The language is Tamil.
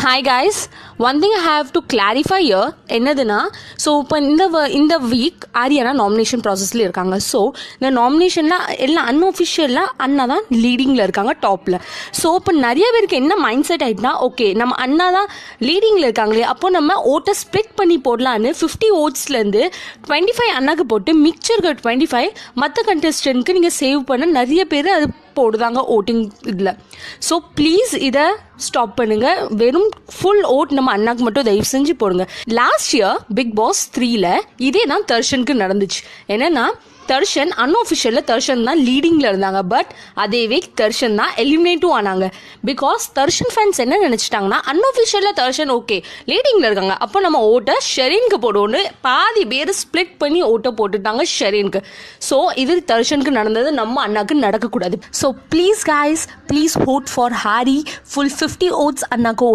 Hi guys, one thing I have to clarify here என்னதுன்னா ஸோ இப்போ இந்த வீக் ஆரியானா நாமினேஷன் ப்ராசஸில் இருக்காங்க. ஸோ இந்த நாமினேஷன்லாம் எல்லாம் அன்ஒஃபிஷியலாக அண்ணா தான் லீடிங்கில் இருக்காங்க டாப்பில். ஸோ இப்போ நிறைய பேருக்கு என்ன மைண்ட் செட் ஆகிட்டுனா, ஓகே நம்ம அண்ணா தான் லீடிங்கில் இருக்காங்களே, அப்போ நம்ம ஓட்டை ஸ்ப்ளிட் பண்ணி போடலான்னு 50 ஓட்ஸ்லேருந்து 25 அண்ணாக்கு போட்டு மிக்சருக்கு 25 மற்ற கண்டெஸ்டன்ட்க்கு நீங்கள் சேவ் பண்ண நிறைய பேர் அது போடுதாங்க ஓட்டிங் இதில். ஸோ ப்ளீஸ் இதை ஸ்டாப் பண்ணுங்கள். வெறும் ஃபுல் ஓட் நம்ம அண்ணாக்கு மட்டும் தயவு செஞ்சு போடுங்க. லாஸ்ட் இயர் பிக் பாஸ் 3ல் இதே தான் தர்ஷனுக்கு நடந்துச்சு. என்னென்னா தர்ஷன் அன்ஒஃபிஷியலில் தர்ஷன் தான் லீடிங்கில் இருந்தாங்க. பட் அதே வீக் தர்ஷன் தான் எலிமினேட்டும் ஆனாங்க. பிகாஸ் தர்ஷன் ஃபேன்ஸ் என்ன நினச்சிட்டாங்கன்னா, அன்ஒஃபிஷியலில் தர்ஷன் ஓகே லீடிங்கில் இருக்காங்க, அப்போ நம்ம ஓட்டை ஷெரீனுக்கு போடுவோன்னு பாதி பேர் ஸ்ப்ளிட் பண்ணி ஓட்டை போட்டுட்டாங்க ஷெரீனுக்கு. ஸோ இது தர்ஷனுக்கு நடந்தது, நம்ம அண்ணாக்கு நடக்கக்கூடாது. So please guys, please vote for Harry. Full 50 votes அண்ணாக்கு